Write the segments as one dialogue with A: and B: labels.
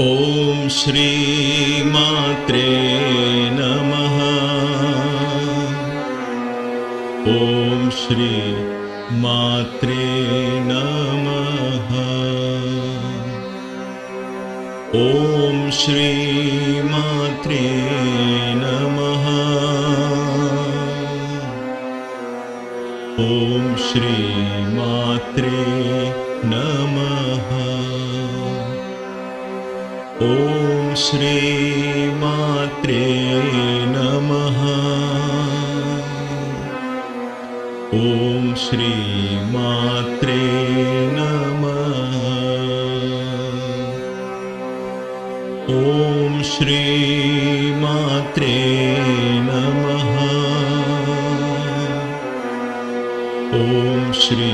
A: ॐ श्री मात्रे नमः। ॐ श्री मात्रे नमः। ॐ श्री मात्रे नमः। ॐ श्री मात्रे नमः। ॐ श्री मात्रे नमः। ॐ श्री मात्रे नमः। ॐ श्री मात्रे नमः। ॐ श्री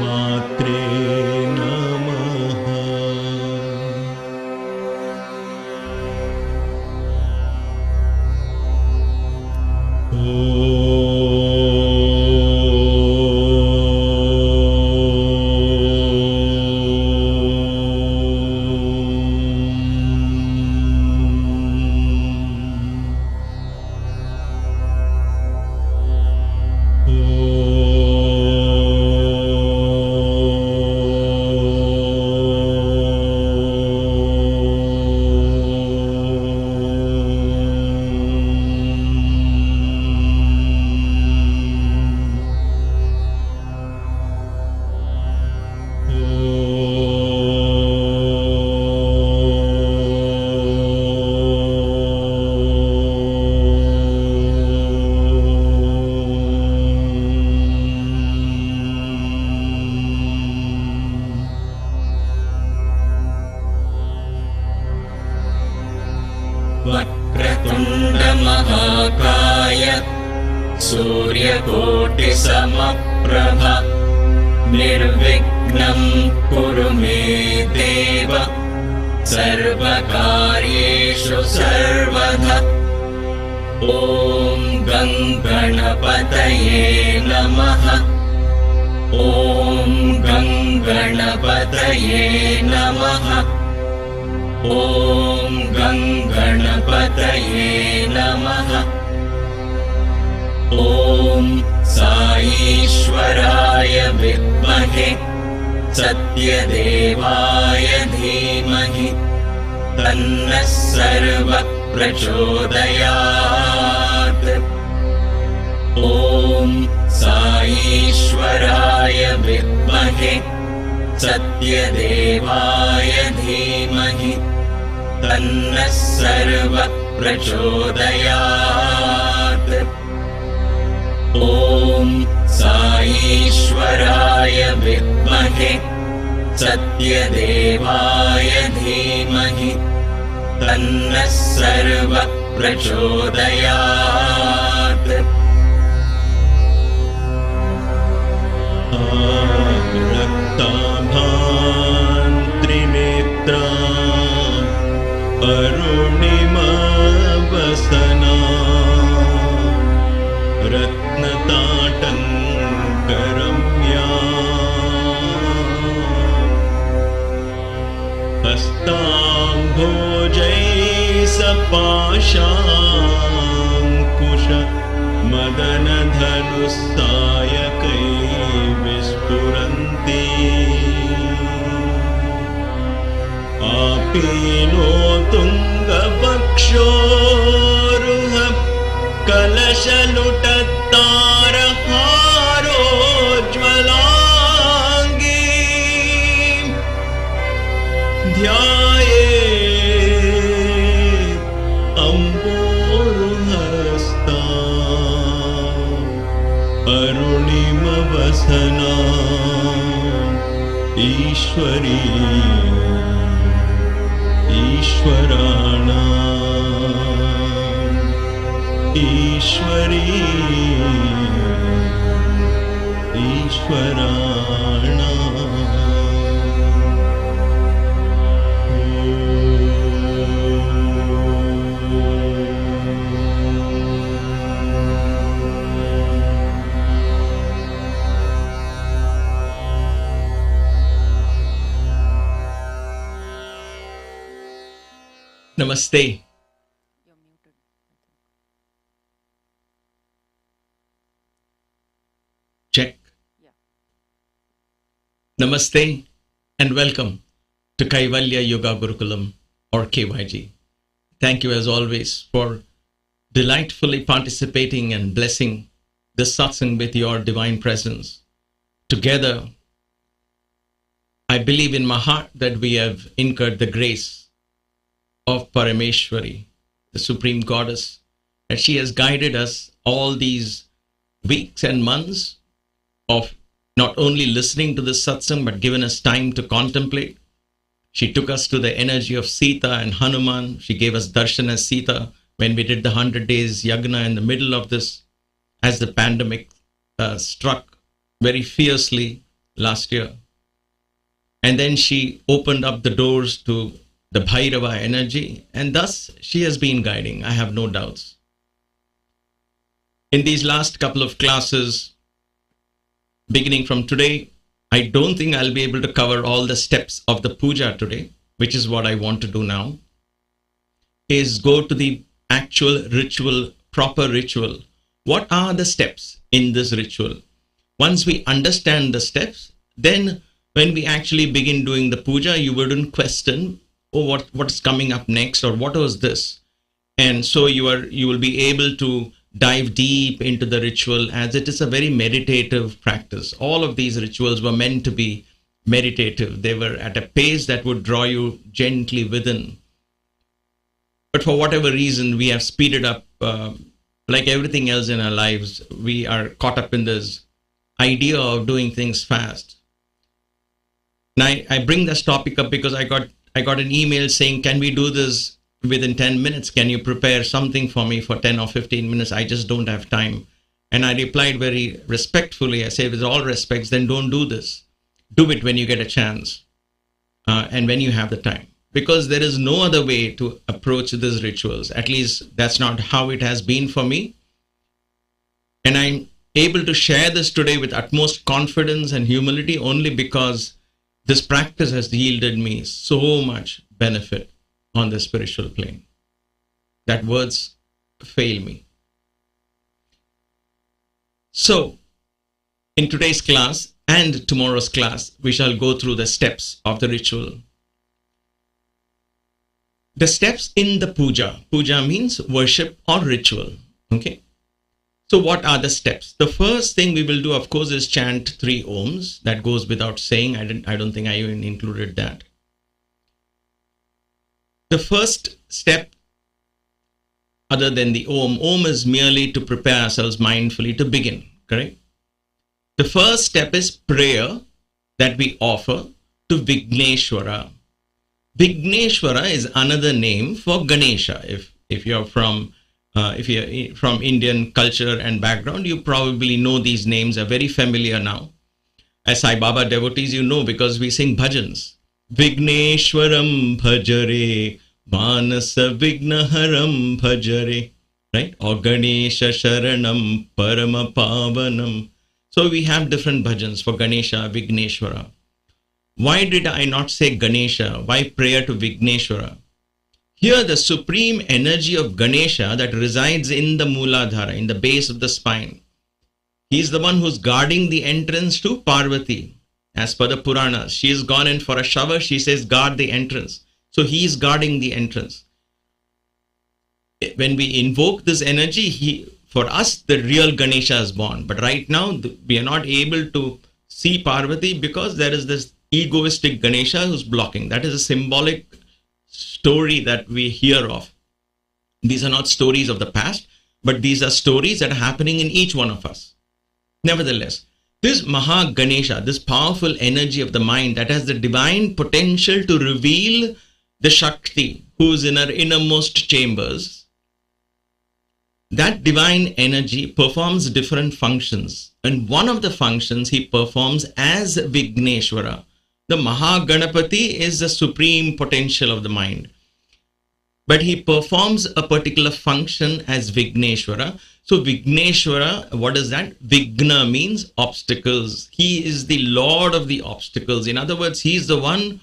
A: मात्रे नमः।
B: वक्रतुण्डमहाकाय सूर्यकोटिसमप्रभ निर्विघ्नं कुरु मे देव सर्वकार्येषु सर्वदा। ॐ गं गणपतये नमः। ॐ गं गणपतये नमः। ॐ गं गणपतये नमः। ॐ साईश्वराय विद्महे सत्यदेवाय धीमहि तन्नः सर्वः प्रचोदयात्। ॐ साईश्वराय विद्महे सत्यदेवाय धीमहि तन्नः सर्वः प्रचोदयात्। ॐ साईश्वराय विद्महे सत्यदेवाय धीमहि तन्नः सर्वः प्रचोदयात्।
A: रक्ताभां त्रिनेत्रा अरुणिमावसना रत्नताटङ्करम्या हस्ताम्भोजैः सपाशाङ्कुश मदनधनुस्सायकैः विस्फुरन्ति आपीनो तुङ्गवक्षोरुह कलशलुटत्तारहारोज्ज्वलाङ्गी ध्यायेत् अम्बोरुहस्ता अरुणिमवसना ईश्वरी ईश्वराणाम् ईश्वरी ईश्वराणाम्। Namaste.
C: You're muted, I think.
A: Check.
C: Yeah.
A: Namaste and welcome to Kaivalya Yoga Gurukulam or KYG. Thank you as always for delightfully participating and blessing this satsang with your divine presence. Together, I believe in my heart that we have incurred the grace of Parameshwari, the Supreme Goddess, that she has guided us all these weeks and months of not only listening to this satsang, but given us time to contemplate. She took us to the energy of Sita and Hanuman. She gave us darshan as Sita when we did the 100 days yagna in the middle of this, as the pandemic struck very fiercely last year. And then she opened up the doors to the Bhairava energy, and thus she has been guiding, I have no doubts. In these last couple of classes, beginning from today, I don't think I'll be able to cover all the steps of the puja today, which is what I want to do now, is go to the actual ritual, proper ritual. What are the steps in this ritual? Once we understand the steps, then when we actually begin doing the puja, you wouldn't question, oh, what's coming up next, or what was this? And so you will be able to dive deep into the ritual, as it is a very meditative practice. All of these rituals were meant to be meditative. They were at a pace that would draw you gently within. But for whatever reason, we have speeded up, like everything else in our lives. We are caught up in this idea of doing things fast. Now, I bring this topic up because I got an email saying, can we do this within 10 minutes? Can you prepare something for me for 10 or 15 minutes? I just don't have time. And I replied very respectfully. I said, with all respects, then don't do this. Do it when you get a chance and when you have the time. Because there is no other way to approach these rituals. At least that's not how it has been for me. And I'm able to share this today with utmost confidence and humility only because this practice has yielded me so much benefit on the spiritual plane that words fail me. So, in today's class and tomorrow's class, we shall go through the steps of the ritual. The steps in the puja. Puja means worship or ritual. Okay. So what are the steps? The first thing we will do, of course, is chant 3 ohms. That goes without saying. I don't think I even included that. The first step, other than the om is merely to prepare ourselves mindfully to begin, correct? The first step is prayer that we offer to Vigneshwara. Vigneshwara is another name for Ganesha. If you're from Indian culture and background, you probably know these names are very familiar now. As Sai Baba devotees, you know, because we sing bhajans. Vigneshwaram bhajare, manasa vignaharam bhajare, right? Or Ganesha sharanam parama pavanam. So we have different bhajans for Ganesha, Vigneshwara. Why did I not say Ganesha? Why prayer to Vigneshwara? Here the supreme energy of Ganesha that resides in the Mooladhara, in the base of the spine. He's the one who's guarding the entrance to Parvati. As per the Puranas, she has gone in for a shower. She says, guard the entrance. So he is guarding the entrance. When we invoke this energy, for us, the real Ganesha is born. But right now, we are not able to see Parvati because there is this egoistic Ganesha who's blocking. That is a symbolic story that we hear of. These are not stories of the past, but these are stories that are happening in each one of us. Nevertheless, this Maha Ganesha, this powerful energy of the mind that has the divine potential to reveal the Shakti who is in our innermost chambers, that divine energy performs different functions. And one of the functions he performs as Vigneshwara. The Mahaganapati is the supreme potential of the mind. But he performs a particular function as Vigneshwara. So Vigneshwara, what is that? Vigna means obstacles. He is the lord of the obstacles. In other words, he is the one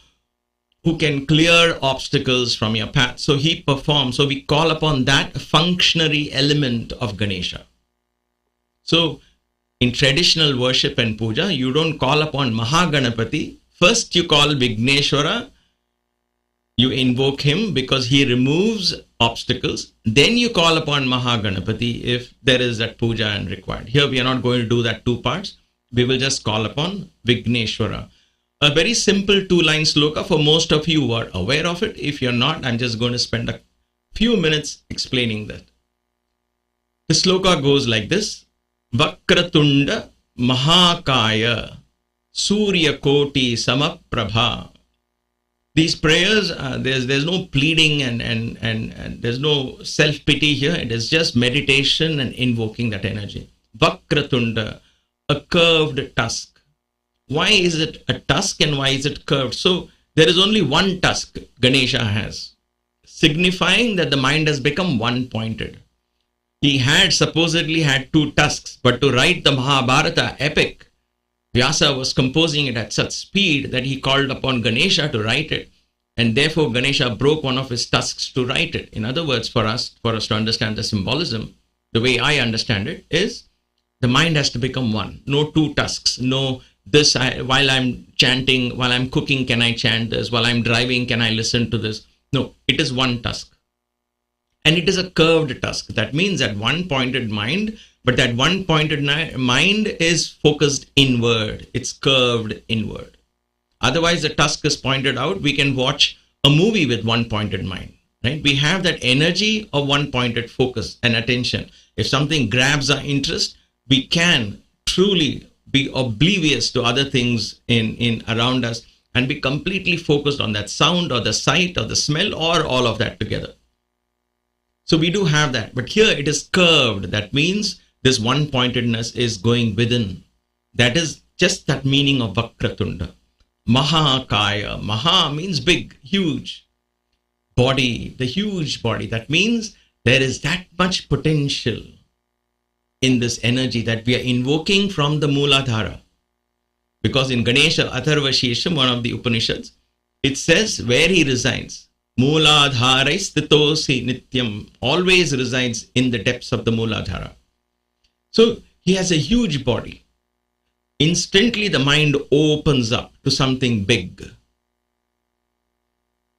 A: who can clear obstacles from your path. So he performs. So we call upon that functionary element of Ganesha. So in traditional worship and puja, you don't call upon Mahaganapati. First you call Vigneshwara. You invoke him because he removes obstacles. Then you call upon Mahaganapati if there is that puja and required. Here we are not going to do that two parts. We will just call upon Vigneshwara. A very simple 2-line sloka for most of you who are aware of it. If you're not, I'm just going to spend a few minutes explaining that. The sloka goes like this. Vakratunda Mahakaya Surya Koti Samaprabha. These prayers, there's no pleading and there's no self-pity here. It is just meditation and invoking that energy. Vakratunda, a curved tusk. Why is it a tusk and why is it curved? So there is only one tusk Ganesha has, signifying that the mind has become one-pointed. He had supposedly had 2 tusks, but to write the Mahabharata epic, Vyasa was composing it at such speed that he called upon Ganesha to write it, and therefore Ganesha broke one of his tusks to write it. In other words, for us to understand the symbolism, the way I understand it is the mind has to become one. No 2 tusks. No this while I'm chanting, while I'm cooking, can I chant this? While I'm driving, can I listen to this? No, it is one tusk. And it is a curved tusk. That means that one-pointed mind, but that one-pointed mind is focused inward. It's curved inward. Otherwise, the tusk is pointed out. We can watch a movie with one-pointed mind, right? We have that energy of one-pointed focus and attention. If something grabs our interest, we can truly be oblivious to other things in around us and be completely focused on that sound or the sight or the smell or all of that together. So we do have that, but here it is curved. That means this one-pointedness is going within. That is just that meaning of Vakratunda. Mahakaya. Maha means big, huge. Body, the huge body. That means there is that much potential in this energy that we are invoking from the Mooladhara. Because in Ganesha Atharva Shesham, one of the Upanishads, it says where he resides. Mooladharai stitosi nityam, always resides in the depths of the Mooladhara. So he has a huge body. Instantly the mind opens up to something big.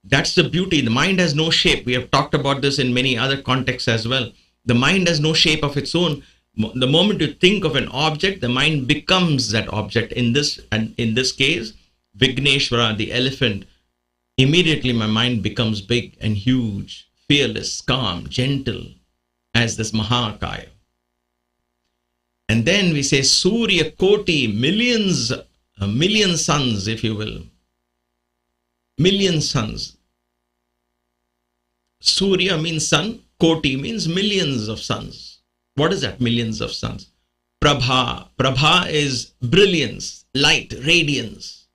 A: That's the beauty. The mind has no shape. We have talked about this in many other contexts as well. The mind has no shape of its own. The moment you think of an object, the mind becomes that object. In this case, Vigneshwara, the elephant, immediately my mind becomes big and huge, fearless, calm, gentle, as this Mahakaya. And then we say Surya Koti, millions, a million suns, if you will. Million suns. Surya means sun, Koti means millions of suns. What is that, millions of suns? Prabha. Prabha is brilliance, light, radiance.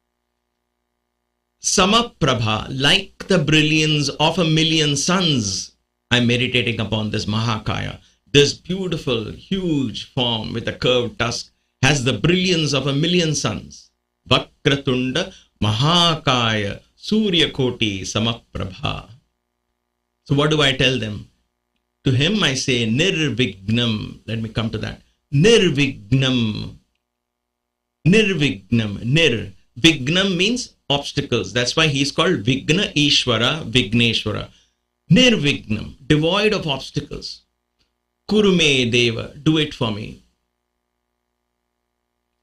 A: Samaprabha, like the brilliance of a million suns, I'm meditating upon this Mahakaya. This beautiful, huge form with a curved tusk has the brilliance of a million suns. Vakratunda Mahakaya Surya Koti Samaprabha. So what do I tell them? To him I say Nirvignam. Let me come to that. Nirvignam. Nirvignam. Nir. Vignam means obstacles. That's why he's called Vigna Ishvara, Vigneshwara. Nirvignam. Devoid of obstacles. Kurume Deva. Do it for me.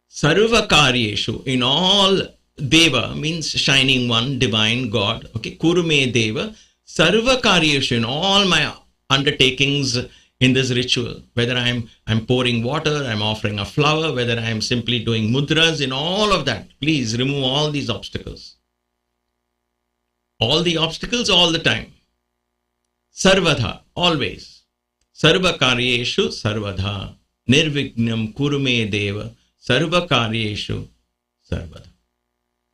A: Sarva Karyeshu. In all, Deva means shining one, divine, God. Okay. Kurume Deva. Sarva Karyeshu. In all my undertakings in this ritual, whether I'm pouring water, I'm offering a flower, whether I'm simply doing mudras, in all of that, please remove all these obstacles. All the obstacles all the time. Sarvadha, always. Sarva karyeshu sarvadha. Nirvignam kurume deva. Sarva karyeshu sarvadha.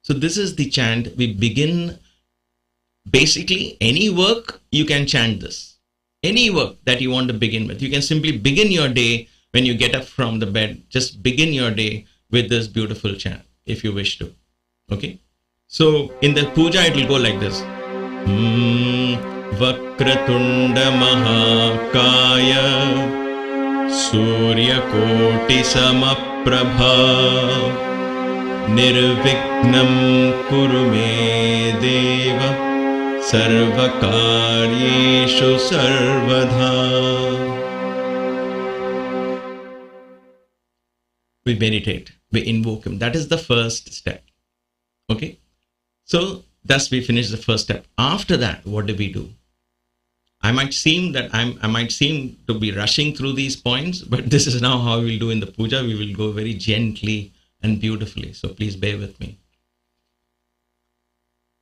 A: So this is the chant. We begin, basically any work, you can chant this. Any work that you want to begin with. You can simply begin your day when you get up from the bed. Just begin your day with this beautiful chant if you wish to. Okay. So in the puja, it will go like this. Vakratunda Mahakaya Surya Koti Samaprabha Nirvignam Kurume Deva Sarvakaryeshu Sarvadha. We meditate, we invoke him. That is the first step. Okay? So thus we finish the first step. After that, what do we do? I might seem to be rushing through these points, but this is now how we'll do in the puja. We will go very gently and beautifully. So please bear with me.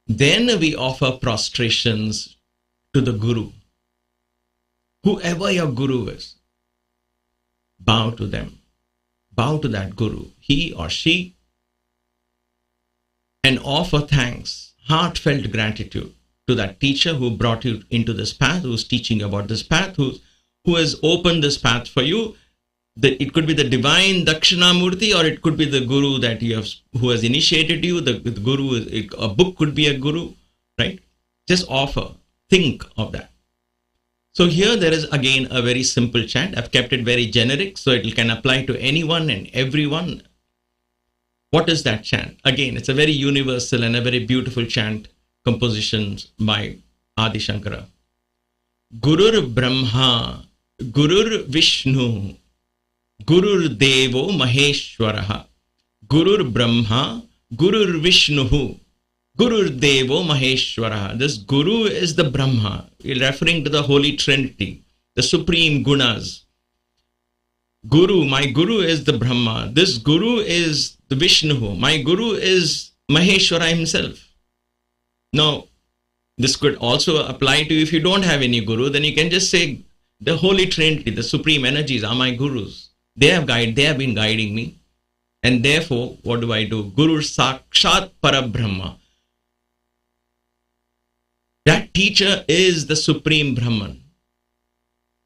A: Then we offer prostrations to the Guru. Whoever your Guru is, bow to them. Bow to that Guru, he or she, and offer thanks, heartfelt gratitude to that teacher who brought you into this path, who's teaching you about this path, who has opened this path for you. It could be the divine Dakshinamurti, or it could be the Guru that who has initiated you. The Guru, a book could be a Guru, right? Just offer, think of that. So here there is again a very simple chant. I've kept it very generic so it can apply to anyone and everyone. What is that chant? Again, it's a very universal and a very beautiful chant composition by Adi Shankara. Gurur Brahma, Gurur Vishnu, Gurur Devo Maheshwara. Gurur Brahma, Gurur Vishnu, Gurur Devo Maheshwara. This Guru is the Brahma, referring to the Holy Trinity, the supreme gunas. Guru, my Guru is the Brahma. This Guru is the Vishnu. My Guru is Maheshwara himself. Now, this could also apply to you if you don't have any Guru, then you can just say the Holy Trinity, the supreme energies are my Gurus. They have been guiding me. And therefore, what do? Guru Sakshat Parabrahma. That teacher is the Supreme Brahman.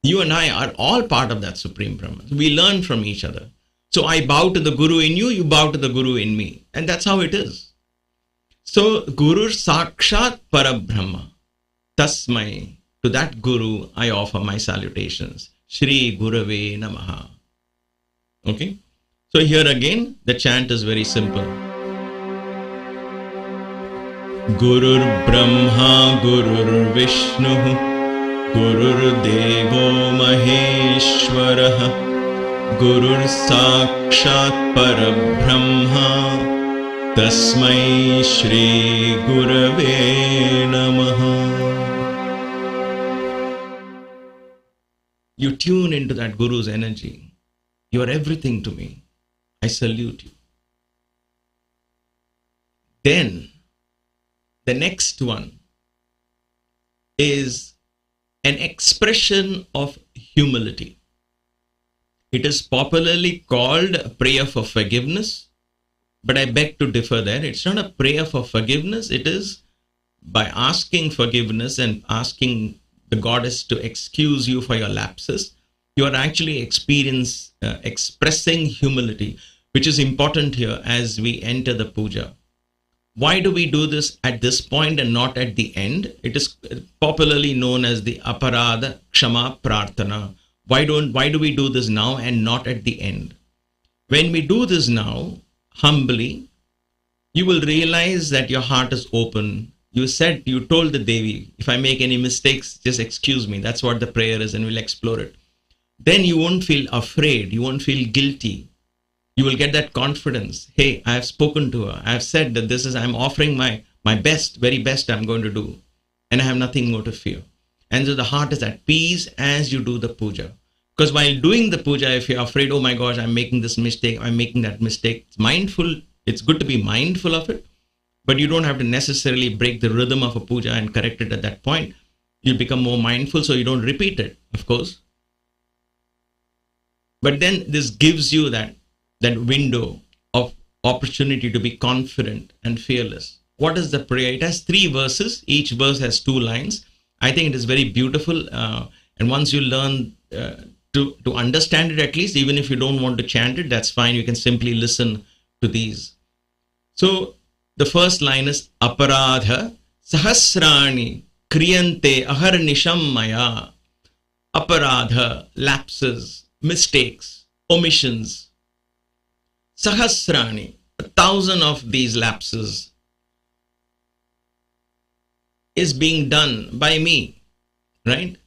A: You and I are all part of that Supreme Brahman. We learn from each other. So I bow to the Guru in you, you bow to the Guru in me. And that's how it is. So Guru Sakshat Parabrahma. Tasmai. To that Guru I offer my salutations. Shri Gurave Namaha. Okay. So here again, the chant is very simple. Gurur Brahma, Gurur Vishnu, Gurur Devo Maheshwara, Gurur Sakshat Parabrahma, Tasmai Shri Gurave Namaha. You tune into that Guru's energy. You are everything to me. I salute you. Then, the next one is an expression of humility. It is popularly called a prayer for forgiveness, but I beg to differ there. It's not a prayer for forgiveness. It is by asking forgiveness and asking the goddess to excuse you for your lapses. You are actually expressing humility, which is important here as we enter the puja. Why do we do this at this point and not at the end? It is popularly known as the Aparada Kshama Prarthana. Why do we do this now and not at the end? When we do this now, humbly, you will realize that your heart is open. You told the Devi, if I make any mistakes, just excuse me. That's what the prayer is, and we'll explore it. Then you won't feel afraid. You won't feel guilty. You will get that confidence. Hey, I have spoken to her. I have said that I'm offering my best, very best I'm going to do. And I have nothing more to fear. And so the heart is at peace as you do the puja. Because while doing the puja, if you're afraid, oh my gosh, I'm making this mistake, I'm making that mistake. It's mindful. It's good to be mindful of it. But you don't have to necessarily break the rhythm of a puja and correct it at that point. You become more mindful so you don't repeat it, of course. But then this gives you that window of opportunity to be confident and fearless. What is the prayer? It has 3 verses. Each verse has 2 lines. I think it is very beautiful. And once you learn to understand it, at least, even if you don't want to chant it, that's fine. You can simply listen to these. So The first line is aparadha sahasrani kriyante aharnisham maya. Aparadha, lapses, mistakes, omissions. Sahasrani, 1,000 of these lapses is being done by me, right?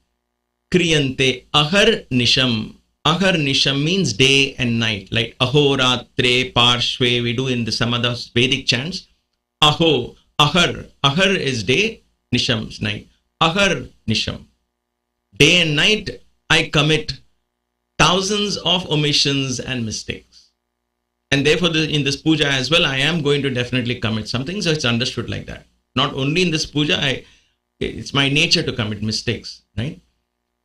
A: Kriyante aharnisham. Aharnisham means day and night, like ahoratre, parshve, we do in the some other Vedic chants. Aho, ahar. Ahar is day, nisham is night. Ahar, nisham. Day and night, I commit thousands of omissions and mistakes. And therefore, in this puja as well, I am going to definitely commit something. So it's understood like that. Not only in this puja, it's my nature to commit mistakes, right?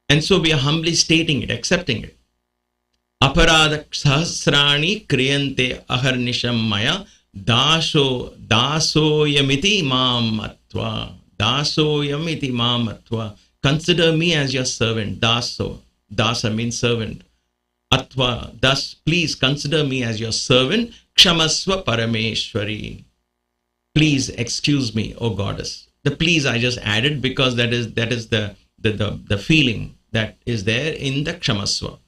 A: And so we are humbly stating it, accepting it. Aparada sahasrani kriyante aharnisham maya dasoyamiti mamatva. Dasoyamiti mamatva. Consider me as your servant. Daso. Dasa means servant. Atva. Thus, please consider me as your servant. Kshamasva parameshwari. Please excuse me, O goddess. The please I just added because that is the feeling that is there in the Kshamasva.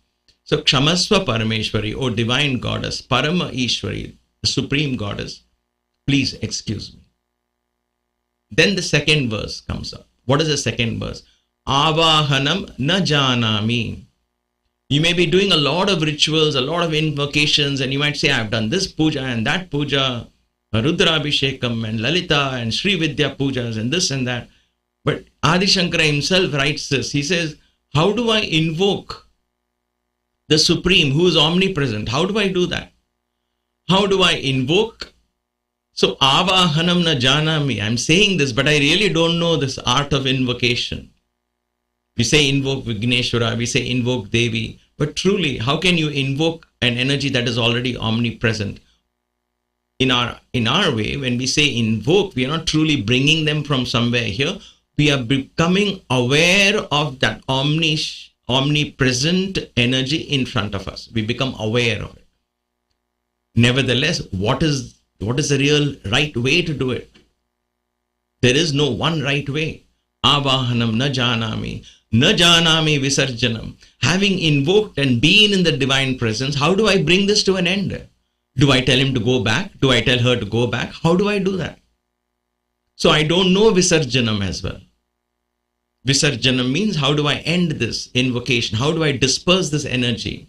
A: So Kshamasva parameshwari, O divine goddess, Parama Ishwari, the supreme goddess, please excuse me. Then the second verse comes up. What is the second verse? Avahanam na janami. You may be doing a lot of rituals, a lot of invocations, and you might say, I've done this puja and that puja, Rudrabhishekam and Lalita and Sri Vidya pujas and this and that. But Adi Shankara himself writes this. He says, how do I invoke the Supreme who is omnipresent? How do I do that? How do I invoke? So, Avahanam na janami. I'm saying this, but I really don't know this art of invocation. We say invoke Vigneshwara, we say invoke Devi. But truly, how can you invoke an energy that is already omnipresent? In our way, when we say invoke, we are not truly bringing them from somewhere here. We are becoming aware of that omnipresent energy in front of us. We become aware of it. Nevertheless, what is the real right way to do it? There is no one right way. Avahanam na janami visarjanam. Having invoked and been in the divine presence, how do I bring this to an end? Do I tell him to go back? Do I tell her to go back? How do I do that? So I don't know visarjanam as well. Visarjanam means how do I end this invocation? How do I disperse this energy?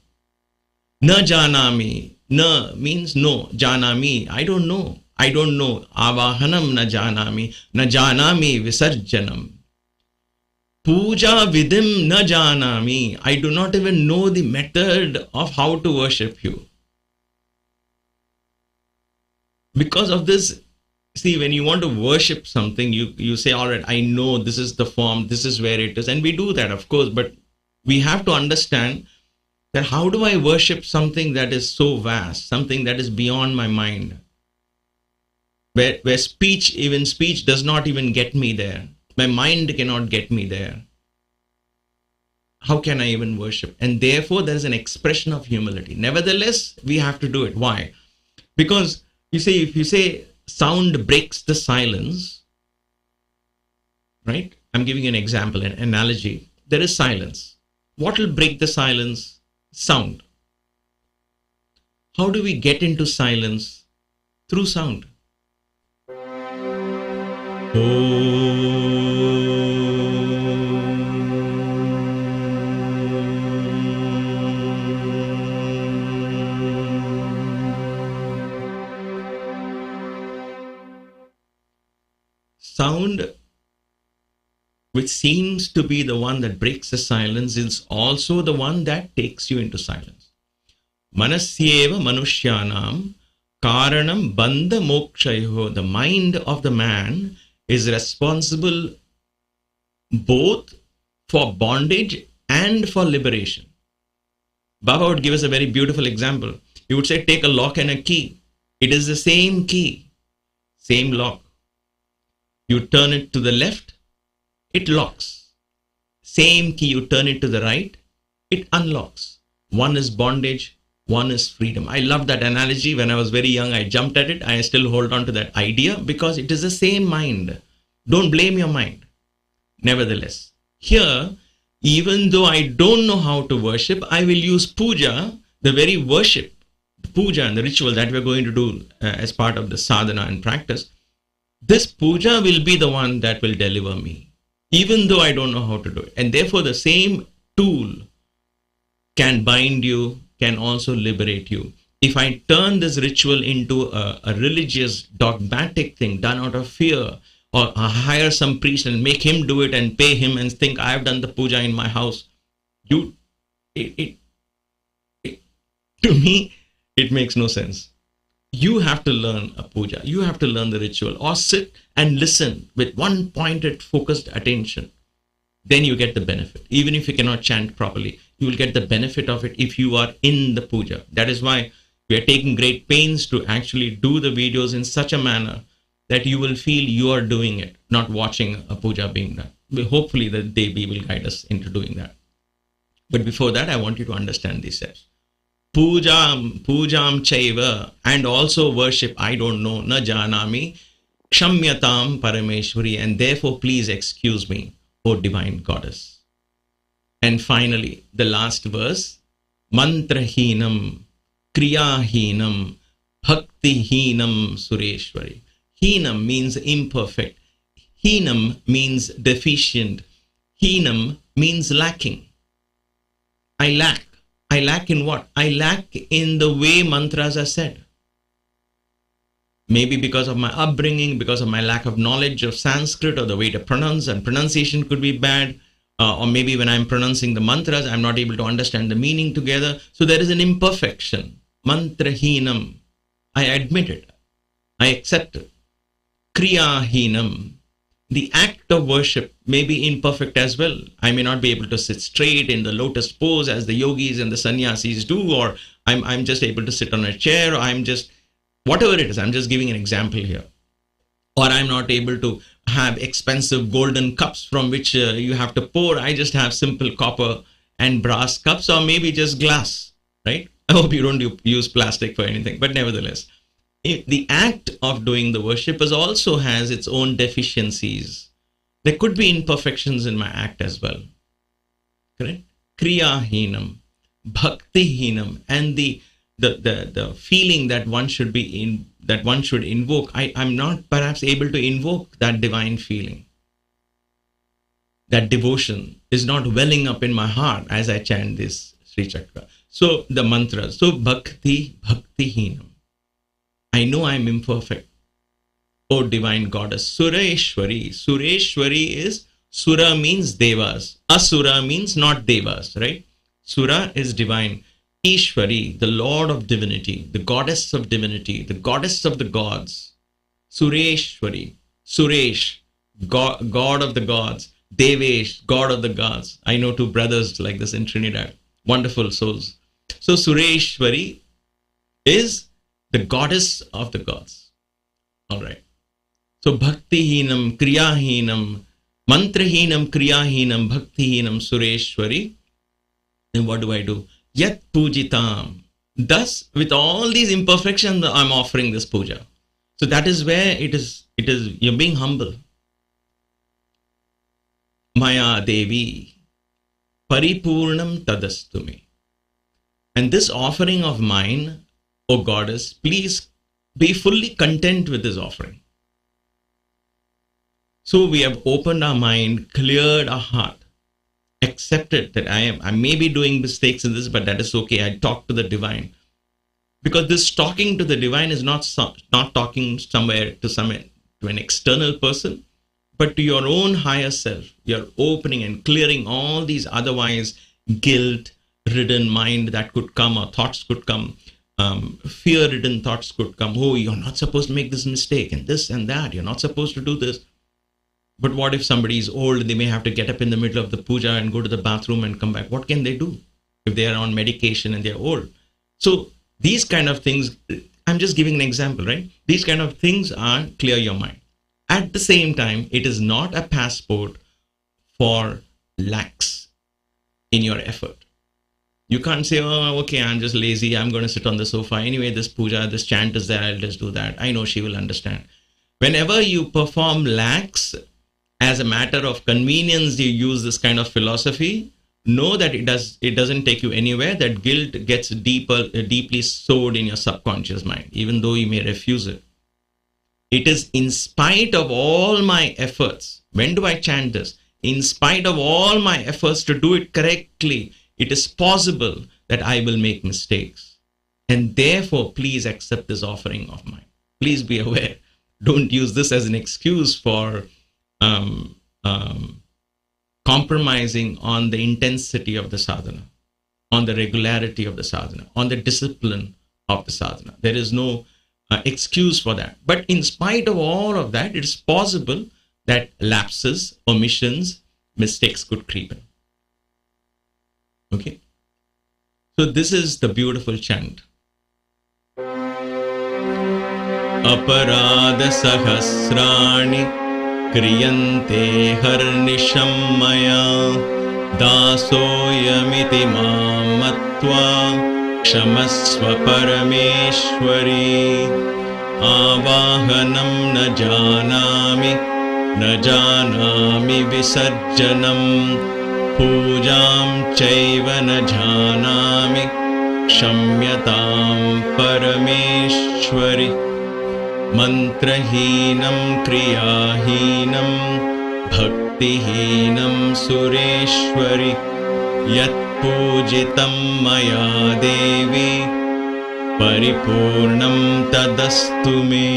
A: Na janami. Na means no. Janami. I don't know. I don't know. Avahanam na janami. Na janami visarjanam. Puja vidim na janami. I do not even know the method of how to worship you. Because of this, see, when you want to worship something, you say, all right, I know this is the form, this is where it is. And we do that, of course, but we have to understand that how do I worship something that is so vast, something that is beyond my mind, where speech does not even get me there. My mind cannot get me there. How can I even worship? And therefore, there is an expression of humility. Nevertheless, we have to do it. Why? Because you see, if you say sound breaks the silence, right? I'm giving you an example, an analogy. There is silence. What will break the silence? Sound. How do we get into silence? Through sound. Sound, which seems to be the one that breaks the silence, is also the one that takes you into silence. Manasyeva manushyanam karanam bandha mokshayoho. The mind of the man is responsible both for bondage and for liberation. Baba would give us a very beautiful example. He would say, take a lock and a key. It is the same key, same lock. You turn it to the left, it locks. Same key, you turn it to the right, it unlocks. One is bondage, One is freedom. I love that analogy. When I was very young, I jumped at it. I still hold on to that idea because it is the same mind. Don't blame your mind. Nevertheless, here, even though I don't know how to worship, I will use puja, the very worship, the puja and the ritual that we're going to do as part of the sadhana and practice. This puja will be the one that will deliver me, even though I don't know how to do it. And therefore, the same tool can bind you, can also liberate you. If I turn this ritual into a religious, dogmatic thing done out of fear, or hire some priest and make him do it and pay him and think I've done the puja in my house, to me, it makes no sense. You have to learn a puja. You have to learn the ritual, or sit and listen with one pointed, focused attention. Then you get the benefit. Even if you cannot chant properly, you will get the benefit of it if you are in the puja. That is why we are taking great pains to actually do the videos in such a manner that you will feel you are doing it, not watching a puja being done. Hopefully the Devi will guide us into doing that. But before that, I want you to understand these steps. Pujam chaiva, and also worship, I don't know, na janami, kshamyatam parameshwari, and therefore please excuse me, O divine goddess. And finally, the last verse, mantrahinam, kriyahinam, bhaktihinam sureshwari. Hinam means imperfect. Hinam means deficient. Hinam means lacking. I lack. I lack in what? I lack in the way mantras are said. Maybe because of my upbringing, because of my lack of knowledge of Sanskrit or the way to pronounce, and pronunciation could be bad. Or maybe when I'm pronouncing the mantras, I'm not able to understand the meaning together. So there is an imperfection. Mantrahinam. I admit it. I accept it. Kriyahinam. The act of worship may be imperfect as well. I may not be able to sit straight in the lotus pose as the yogis and the sannyasis do, or I'm just able to sit on a chair, or I'm just, whatever it is, I'm just giving an example here. Or I'm not able to have expensive golden cups from which you have to pour. I just have simple copper and brass cups, or maybe just glass, right? I hope you don't use plastic for anything, but nevertheless, the act of doing the worship also has its own deficiencies. There could be imperfections in my act as well. Correct? Kriyahinam, bhaktihinam, and the feeling that one should be in, that one should invoke. I'm not perhaps able to invoke that divine feeling. That devotion is not welling up in my heart as I chant this Sri Chakra. So the mantras. So bhaktihinam. I know I'm imperfect. O divine goddess, Sureshwari. Sureshwari is, Sura means devas. Asura means not devas, right? Sura is divine. Ishwari, the Lord of divinity, the goddess of divinity, the goddess of the gods. Sureshwari, Suresh, God of the gods. Devesh, God of the gods. I know two brothers like this in Trinidad. Wonderful souls. So Sureshwari is the goddess of the gods. All right. So bhaktihinam, kriyahinam, mantrahinam, kriyahinam, bhaktihinam, sureshwari. And what do? Yat pujitam. Thus, with all these imperfections, I'm offering this puja. So that is where it is, you're being humble. Maya Devi, paripurnam tadastume. And this offering of mine, O goddess, please be fully content with this offering. So we have opened our mind, cleared our heart, accepted that I may be doing mistakes in this, but that is okay. I talk to the divine. Because this talking to the divine is not talking somewhere to an external person, but to your own higher self. You're opening and clearing all these otherwise guilt-ridden mind that could come, or thoughts could come. Fear-ridden thoughts could come. Oh, you're not supposed to make this mistake and this and that. You're not supposed to do this. But what if somebody is old? They may have to get up in the middle of the puja and go to the bathroom and come back. What can they do if they are on medication and they're old? So these kind of things, I'm just giving an example, right? These kind of things are clear your mind. At the same time, it is not a passport for lax in your effort. You can't say, oh, okay, I'm just lazy. I'm going to sit on the sofa. Anyway, this puja, this chant is there. I'll just do that. I know she will understand. Whenever you perform lax, as a matter of convenience, you use this kind of philosophy, know that it doesn't take you anywhere. That guilt gets deeply sowed in your subconscious mind, even though you may refuse it. It is in spite of all my efforts. When do I chant this? In spite of all my efforts to do it correctly, it is possible that I will make mistakes. And therefore, please accept this offering of mine. Please be aware. Don't use this as an excuse for compromising on the intensity of the sadhana, on the regularity of the sadhana, on the discipline of the sadhana. There is no excuse for that. But in spite of all of that, it is possible that lapses, omissions, mistakes could creep in. Okay? So this is the beautiful chant. Aparada sahasrani kriyante harnisham maya dasoyamiti mamatva kshamasva parameshwari avahanam na janami visarjanam pujam chaiva na janami kshamyatam parameshwari mantrahinam kriyahinam bhaktihinam sureshwari yat pujitam maya devi paripurnam tadastu me.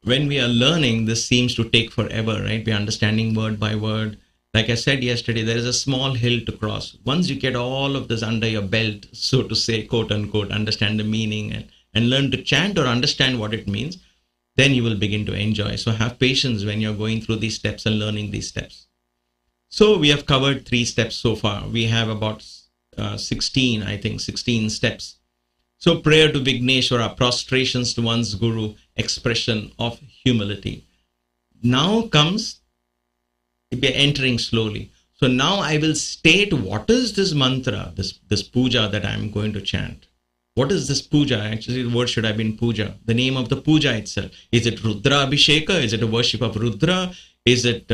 A: When we are learning, this seems to take forever, right? We're understanding word by word. Like I said yesterday, there is a small hill to cross. Once you get all of this under your belt, so to say, quote unquote, understand the meaning and learn to chant or understand what it means, then you will begin to enjoy. So have patience when you're going through these steps and learning these steps. So we have covered 3 steps so far. We have about 16 steps. So prayer to Vigneshwara, prostrations to one's guru, expression of humility. Now comes, we are entering slowly. So now I will state what is this mantra, this puja that I am going to chant. What is this puja? Actually, the word should have been puja. The name of the puja itself. Is it Rudra Abhisheka? Is it a worship of Rudra? Is it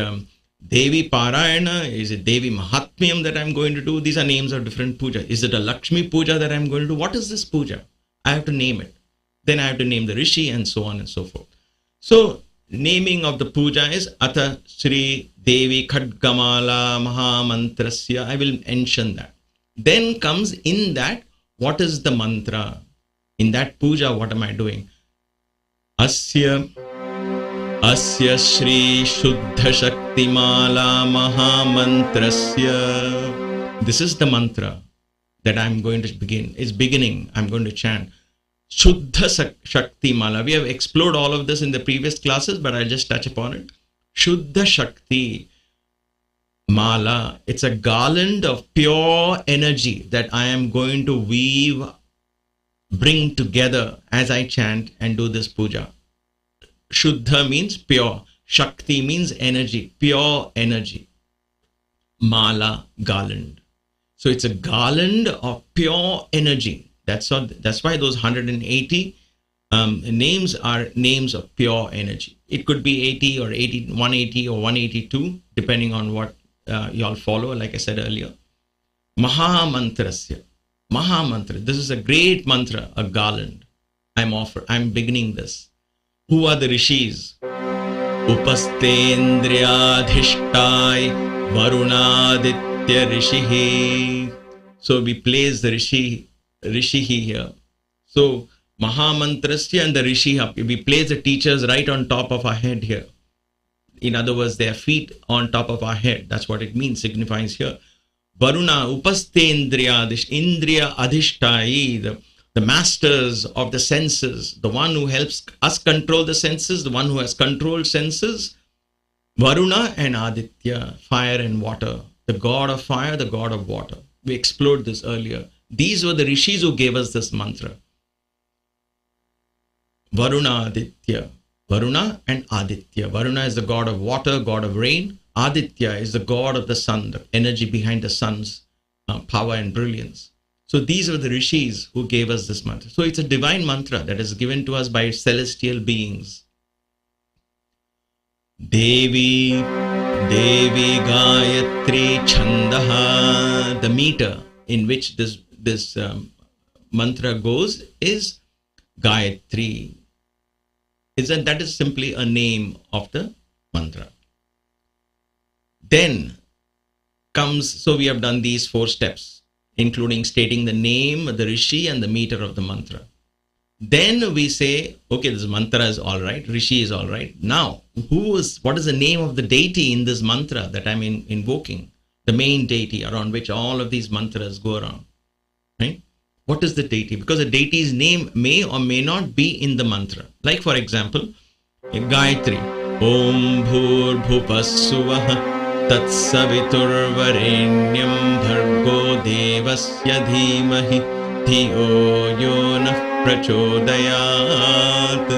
A: Devi Parayana? Is it Devi Mahatmyam that I'm going to do? These are names of different puja. Is it a Lakshmi puja that I'm going to do? What is this puja? I have to name it. Then I have to name the Rishi and so on and so forth. So naming of the puja is Atha Sri Devi Khadgamala Mahamantrasya. I will mention that. Then comes in that, what is the mantra? In that puja, what am I doing? Asya Shri Shuddha Shakti Mala Mahamantrasya. This is the mantra that I'm going to begin. It's beginning. I'm going to chant. Shuddha Shakti Mala. We have explored all of this in the previous classes, but I'll just touch upon it. Shuddha Shakti Mala. It's a garland of pure energy that I am going to bring together as I chant and do this puja. Shuddha means pure. Shakti means energy, pure energy. Mala, garland. So it's a garland of pure energy. That's why those 180 names are names of pure energy. It could be 80 or 180 or 182, depending on what you all follow, like I said earlier. Mahamantrasya. Mahamantra. This is a great mantra, a garland. I'm beginning this. Who are the rishis? Upastendriyadhishtai varunaditya rishihi. So we place the rishi here. So Mahamantrasya and the rishi, we place the teachers right on top of our head here. In other words, their feet on top of our head. That's what it means, signifies here. Varuna upastendriya indriya adhishtai, the masters of the senses, the one who helps us control the senses, the one who has controlled senses. Varuna and Aditya, fire and water, the god of fire, the god of water. We explored this earlier. These were the rishis who gave us this mantra. Varuna Aditya. Varuna and Aditya. Varuna is the god of water, god of rain. Aditya is the god of the sun, the energy behind the sun's power and brilliance. So these are the rishis who gave us this mantra. So it's a divine mantra that is given to us by celestial beings. Devi Gayatri Chandaha. The meter in which this mantra goes is Gayatri. That is simply a name of the mantra. Then comes, so we have done these 4 steps, including stating the name, the rishi, and the meter of the mantra. Then we say, okay, this mantra is all right, rishi is all right. Now, what is the name of the deity in this mantra that I'm invoking? The main deity around which all of these mantras go around, right? What is the deity? Because a deity's name may or may not be in the mantra. Like, for example, Gayatri. Om Bhur Bhupassuvaha Tat Saviturvarenyam Bhargo Devasya Dhimahi Dhiyo Yonah Prachodayat.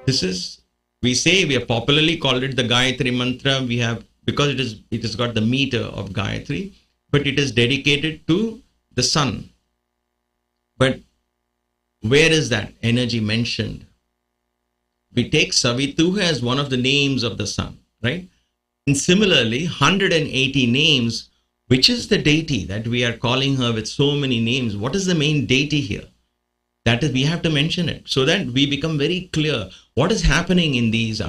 A: This is, we have popularly called it the Gayatri mantra. We have, because it has got the meter of Gayatri, but it is dedicated to the sun. But where is that energy mentioned? We take Savitu as one of the names of the sun, right? And similarly, 180 names, which is the deity that we are calling her with so many names. What is the main deity here? That is, we have to mention it so that we become very clear. What is happening in these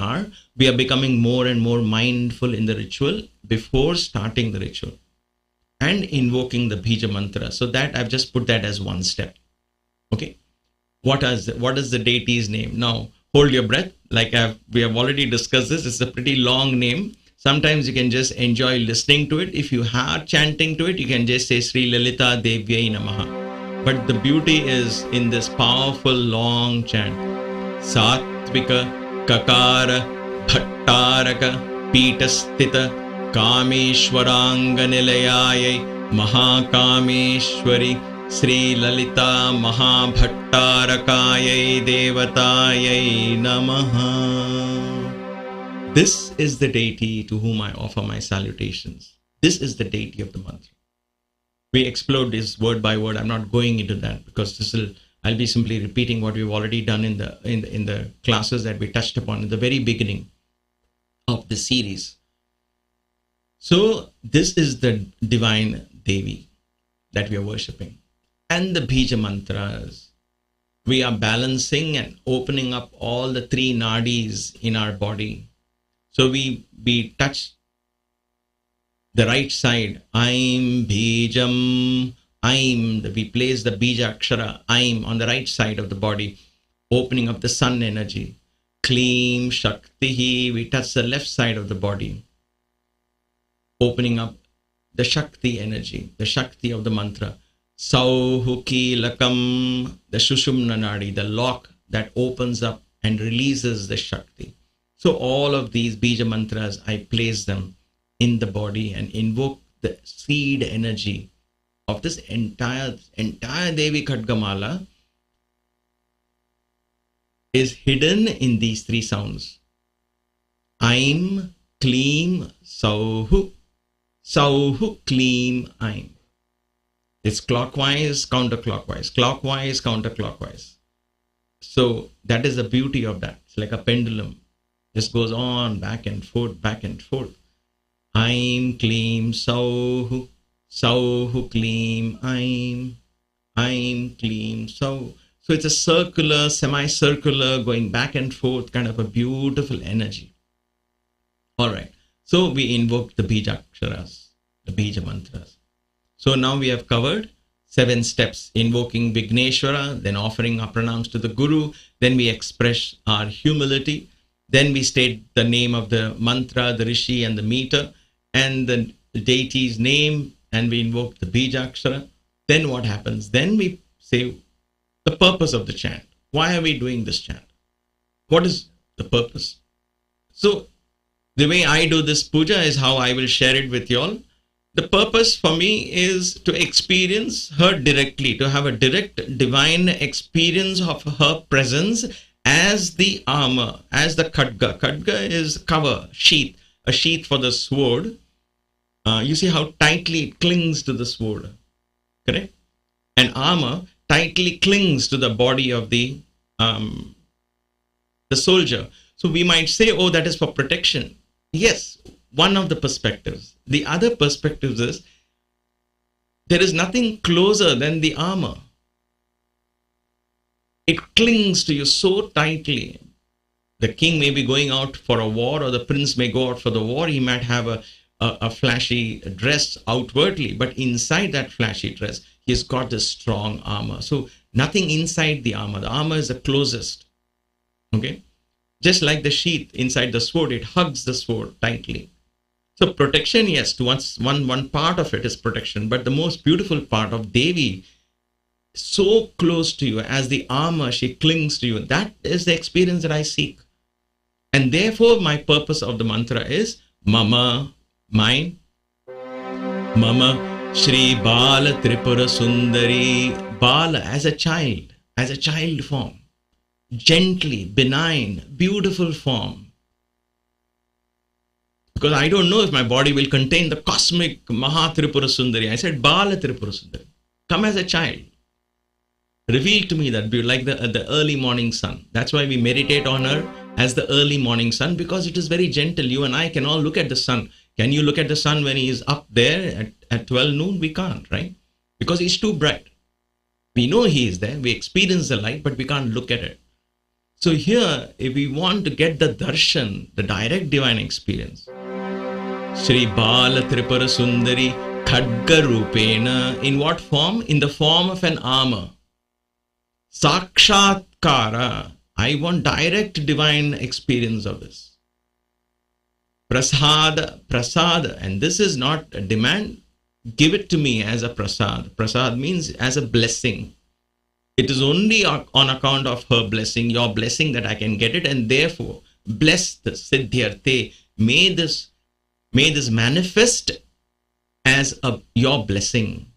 A: we are becoming more and more mindful in the ritual before starting the ritual and invoking the Bija mantra. So that I've just put that as one step. Okay. What is the deity's name? Now, hold your breath. Like we have already discussed this. It's a pretty long name. Sometimes you can just enjoy listening to it. If you are chanting to it, you can just say Sri Lalita Devyai Namaha. But the beauty is in this powerful long chant. Satvika Kakara Bhattaraka Pitastita Kameshwaranganilayayai Mahakameshwari Sri Lalita Mahabhattarakaye Devatayai Namaha. This is the deity to whom I offer my salutations. This is the deity of the mantra. We explode this word by word. I'm not going into that because I'll be simply repeating what we've already done in the classes that we touched upon in the very beginning of the series. So this is the divine Devi that we are worshipping. And the Bija mantras, we are balancing and opening up all the 3 nadis in our body. So we touch the right side. Aim, Bijam, Aim. We place the Bija Akshara, Aim, on the right side of the body, opening up the sun energy. Kleem, Shaktihi. We touch the left side of the body, opening up the Shakti energy, the Shakti of the mantra. Sauhuki Lakam, the Shushumna Nadi, the lock that opens up and releases the Shakti. So all of these Bija mantras, I place them in the body and invoke the seed energy of this entire Devi Khadgamala is hidden in these 3 sounds. Aim, Kleem, Sauhu. Sauhu, Kleem, Aim. It's clockwise, counterclockwise, clockwise, counterclockwise. So that is the beauty of that. It's like a pendulum. Just goes on back and forth, back and forth. Aim, Kleem, Sauhu, Sauhu, Kleem, Aim, Kleem, Sauhu. So it's a circular, semicircular, going back and forth, kind of a beautiful energy. All right. So we invoke the Bija Aksharas, the Bija mantras. So now we have covered 7 steps, invoking Vigneshwara, then offering our pranams to the Guru, then we express our humility, then we state the name of the mantra, the rishi and the meter, and the deity's name, and we invoke the Bija Akshara. Then what happens? Then we say the purpose of the chant. Why are we doing this chant? What is the purpose? So the way I do this puja is how I will share it with you all. The purpose for me is to experience her directly, to have a direct divine experience of her presence as the armor, as the khadga. Khadga is cover, sheath, a sheath for the sword, you see how tightly it clings to the sword. Correct? And armor tightly clings to the body of the soldier. So we might say, oh, that is for protection. Yes, one of the perspectives. The other perspective is there is nothing closer than the armor. It clings to you so tightly. The king may be going out for a war, or the prince may go out for the war. He might have a flashy dress outwardly, but inside that flashy dress, he's got this strong armor. So nothing inside the armor. The armor is the closest. Okay? Just like the sheath inside the sword, it hugs the sword tightly. So protection, yes, to one part of it is protection, but the most beautiful part of Devi, so close to you, as the armor, she clings to you. That is the experience that I seek. And therefore, my purpose of the mantra is Mama, mine, Mama, Shri Bala Tripura Sundari, Bala, as a child form, gently, benign, beautiful form. Because I don't know if my body will contain the cosmic Maha Tripura Sundari. I said Bala Tripura Sundari. Come as a child. Reveal to me that beauty, like the early morning sun. That's why we meditate on her as the early morning sun, because it is very gentle. You and I can all look at the sun. Can you look at the sun when he is up there at 12 noon? We can't, right? Because he's too bright. We know he is there. We experience the light, but we can't look at it. So here, if we want to get the darshan, the direct divine experience, Shri Bala Tripura Sundari Khadgarupena, in what form? In the form of an armor. Sakshatkara, I want direct divine experience of this. Prasada, and this is not a demand. Give it to me as a prasad. Prasad means as a blessing. It is only on account of her blessing, your blessing, that I can get it, and therefore bless the Siddhyarte. May this manifest as your blessing.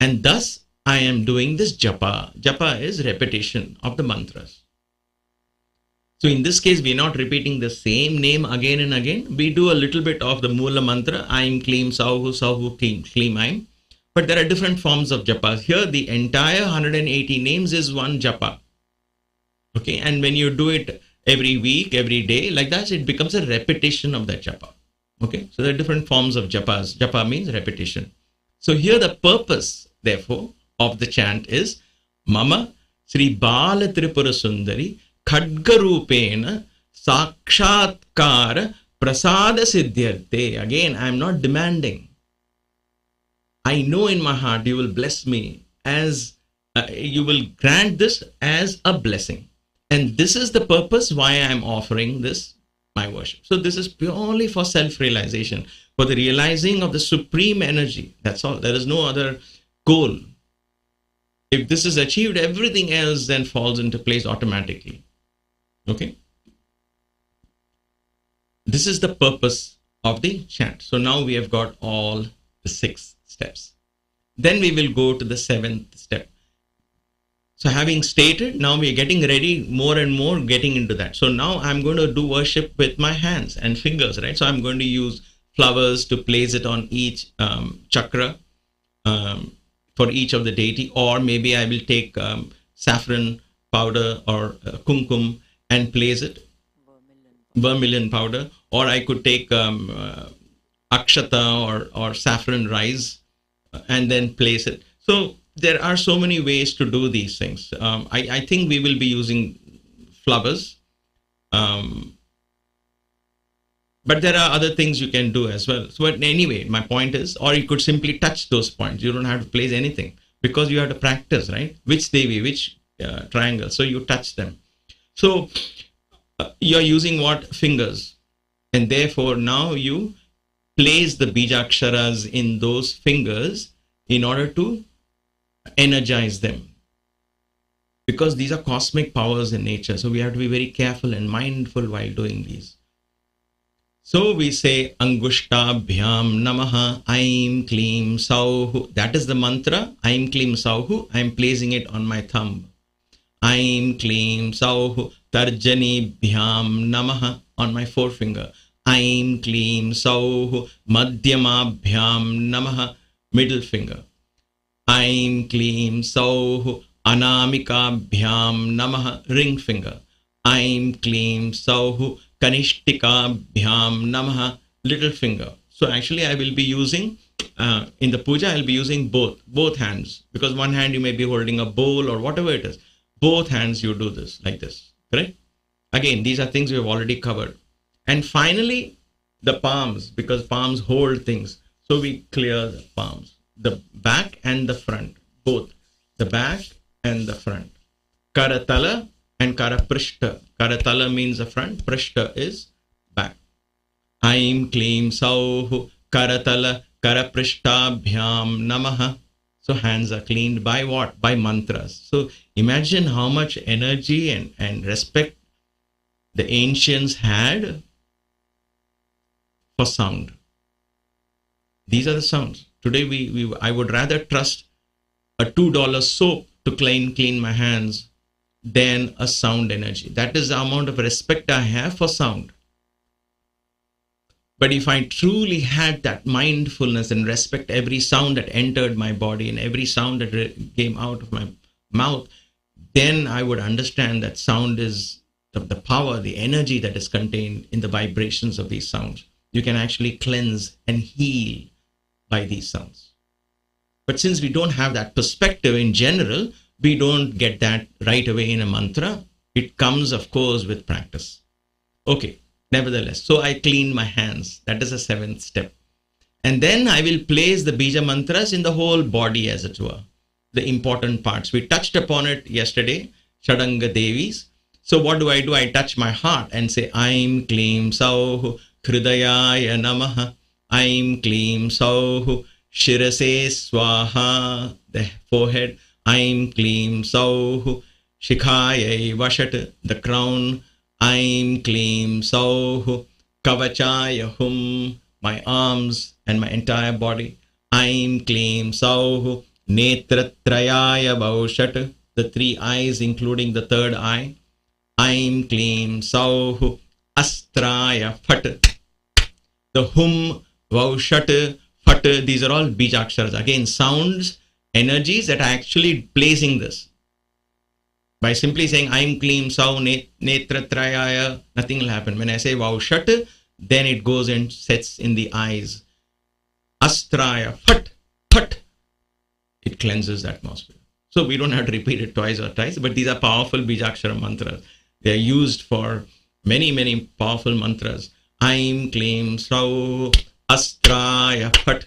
A: And thus I am doing this japa. Japa is repetition of the mantras. So in this case, we are not repeating the same name again and again. We do a little bit of the Mula mantra, Aim, Kleem, Sauhu, Sauhu, Kleem, Kleem, Aim. But there are different forms of japas. Here, the entire 180 names is one japa. Okay, and when you do it every week, every day, like that, it becomes a repetition of that japa. Okay, so there are different forms of japas. Japa means repetition. So here the purpose, therefore, of the chant is Mama Sri Bala Tripura Sundari Khadgarupena Sakshatkara Prasada Siddhyarte. Again, I am not demanding. I know in my heart you will bless me as, you will grant this as a blessing. And this is the purpose why I am offering this, my worship. So this is purely for self-realization, for the realizing of the supreme energy. That's all. There is no other goal. If this is achieved, everything else then falls into place automatically. Okay? This is the purpose of the chant. So now we have got all the 6 steps. Then we will go to the 7th step. So having stated, now we are getting ready more and more getting into that. So now I'm going to do worship with my hands and fingers, right? So I'm going to use flowers to place it on each chakra for each of the deity, or maybe I will take saffron powder or kumkum and place it, vermilion powder, or I could take akshata or saffron rice and then place it. So there are so many ways to do these things. I think we will be using flowers, but there are other things you can do as well. So anyway, my point is, or you could simply touch those points. You don't have to place anything, because you have to practice, right? Which Devi, which triangle. So you touch them. So you're using what? Fingers. And therefore now you place the bijaksharas in those fingers in order to energize them, because these are cosmic powers in nature. So we have to be very careful and mindful while doing these. So we say Angushtabhyam Namaha Aim Kleem Sauhu. That is the mantra. Aim Kleem Sauhu. I am placing it on my thumb. Aim Kleem Sauhu Tarjani Bhyam Namaha on my forefinger. Aim Kleem Sauh Madhyamabhyam Namah, middle finger. Aim Kleem Sauh Anamikabhyam Namah, ring finger. Aim Kleem Sauh Kanishtikabhyam Namah, little finger. So actually I will be using, in the puja, I'll be using both hands, because one hand you may be holding a bowl or whatever it is. Both hands you do this, like this, correct? Again, these are things we have already covered. And finally, the palms, because palms hold things. So we clear the palms, the back and the front, both, the back and the front. Karatala and Karaprishta. Karatala means the front, Prishta is back. Aim Kleem Sauh Karatala Karaprishtabhyam Namaha. So hands are cleaned by what? By mantras. So imagine how much energy and respect the ancients had for sound. These are the sounds. Today I would rather trust a $2 soap to clean my hands than a sound energy. That is the amount of respect I have for sound. But if I truly had that mindfulness and respect every sound that entered my body and every sound that came out of my mouth, then I would understand that sound is the power, the energy that is contained in the vibrations of these sounds. You can actually cleanse and heal by these sounds. But since we don't have that perspective in general, we don't get that right away in a mantra. It comes, of course, with practice. Okay. Nevertheless, so I clean my hands. That is the 7th step. And then I will place the bija mantras in the whole body, as it were. The important parts. We touched upon it yesterday, Shadanga Devis. So what do? I touch my heart and say, Aim Kleem Sauh Hridayaya Namaha. Aim Kleem Sauh Shirase Swaha, the forehead. Aim Kleem Sauh Shikhayai Vashat, the crown. Aim Kleem Sauh Kavachaya Hum, my arms and my entire body. Aim Kleem Sauh Netratrayaya Bhaushat, the 3 eyes including the 3rd eye. Aim Kleem Sauh Astraya Phat, the Hum, Vaushat, Phat, these are all bijaksharas. Again, sounds, energies that are actually placing this. By simply saying Aim Kleem Sauh Netratrayaya, nothing will happen. When I say Vaushat, then it goes and sets in the eyes. Astraya, Phat, Phat, it cleanses the atmosphere. So we don't have to repeat it twice or thrice, but these are powerful bijakshara mantras. They are used for many, many powerful mantras. Aim Kleem Sauh Astraya, Phat.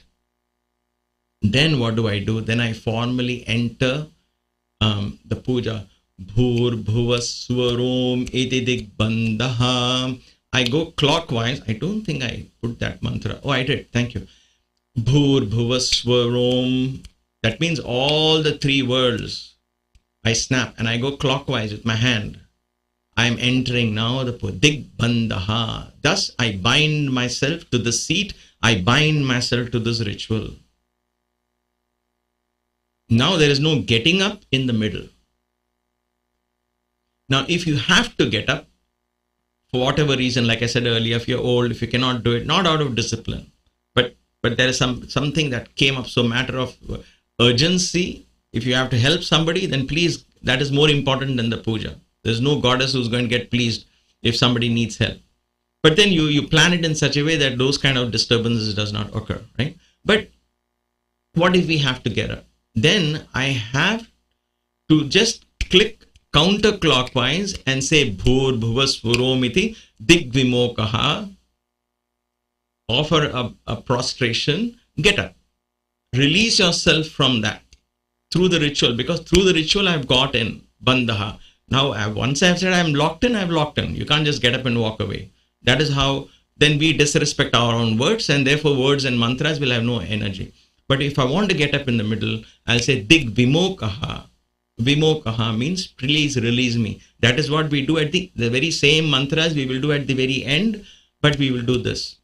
A: Then what do? Then I formally enter the puja. Bhur Bhuvaswarom iti Digbandaha. I go clockwise. I don't think I put that mantra. Oh, I did. Thank you. Bhur Bhuvaswarom. That means all the 3 worlds. I snap and I go clockwise with my hand. I am entering now the Digbandaha. Thus, I bind myself to the seat. I bind myself to this ritual. Now there is no getting up in the middle. Now, if you have to get up, for whatever reason, like I said earlier, if you're old, if you cannot do it, not out of discipline, but there is something that came up, so matter of urgency. If you have to help somebody, then please, that is more important than the puja. There's no goddess who's going to get pleased if somebody needs help. But then you plan it in such a way that those kind of disturbances does not occur, right? But what if we have to get up? Then I have to just click counterclockwise and say Bhur Bhuvaswuromiti Digvimokaha. Offer a prostration, get up. Release yourself from that through the ritual, because through the ritual I've got in Bandaha. Now, once I've said I'm locked in, I've locked in. You can't just get up and walk away. That is how then we disrespect our own words, and therefore words and mantras will have no energy. But if I want to get up in the middle, I'll say Dig Vimokaha. Vimokaha means please release me. That is what we do at the very same mantras we will do at the very end, but we will do this.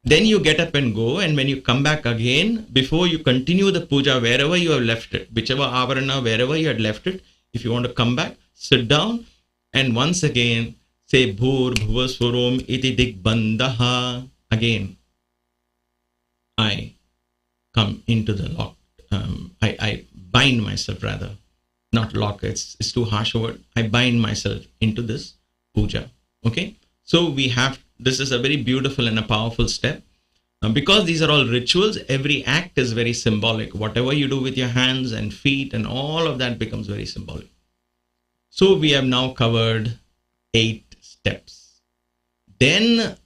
A: Then you get up and go, and when you come back again, before you continue the puja wherever you have left it, whichever avarana, wherever you had left it, if you want to come back, sit down and once again say Bhur Bhuvaswarom iti Digbandha. Again, I come into the lock. I bind myself rather, not lock. It's too harsh a word. I bind myself into this puja. Okay. So we have, this is a very beautiful and a powerful step. Because these are all rituals, every act is very symbolic. Whatever you do with your hands and feet and all of that becomes very symbolic. So we have now covered 8 steps. Then,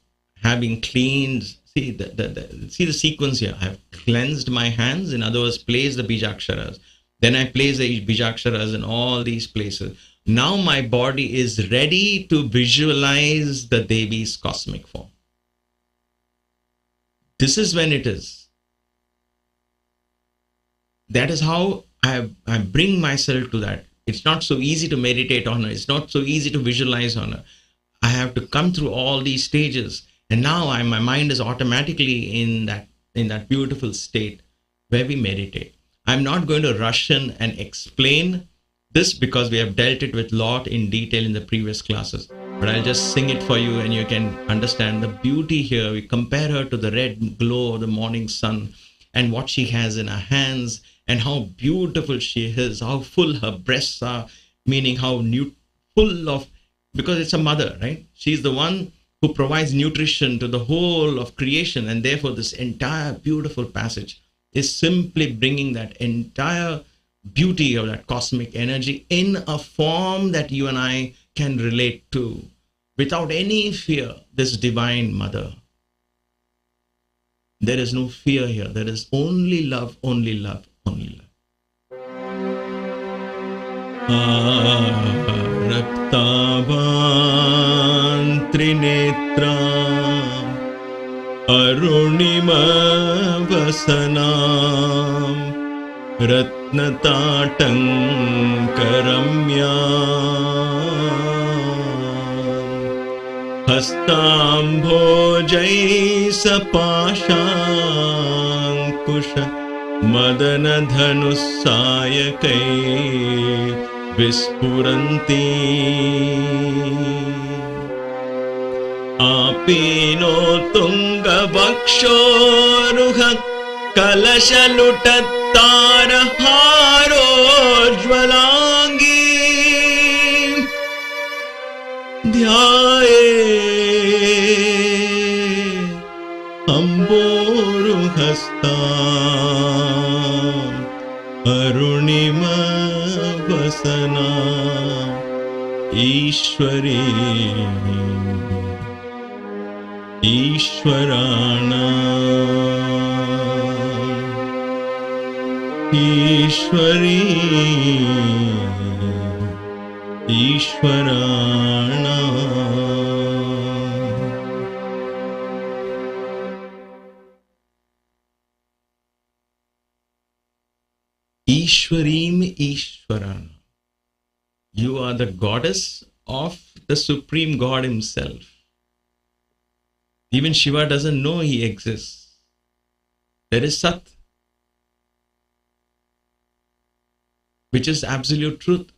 A: having cleaned, see the sequence here. I have cleansed my hands, in other words, placed the bijaksharas. Then I place the bijaksharas in all these places. Now my body is ready to visualize the Devi's cosmic form. This is when it is. That is how I bring myself to that. It's not so easy to meditate on her. It's not so easy to visualize on her. I have to come through all these stages. And now my mind is automatically in that beautiful state where we meditate. I'm not going to rush in and explain this because we have dealt it with a lot in detail in the previous classes. But I'll just sing it for you and you can understand the beauty here. We compare her to the red glow of the morning sun and what she has in her hands and how beautiful she is, how full her breasts are, meaning how full of, because it's a mother, right? She's the one who provides nutrition to the whole of creation, and therefore this entire beautiful passage is simply bringing that entire beauty of that cosmic energy in a form that you and I can relate to without any fear. This divine mother, there is no fear here. There is only love, only love, only love. Raktavan Trinetra Arunima Vasanam Ratnatatankaramya Hastambhojai Sapashankusha Madanadhanusayakai Vispuranti Apino Tunga Vakshoruha Kalashalutattara Haro Jwalangi Dhyaye Amboruhastam Arunima Vasana Ishwari Ishwarana Ishwari Ishwarana. Ishwarim Ishwarana. You are the goddess of the Supreme God Himself. Even Shiva doesn't know He exists. There is Sat, which is absolute truth.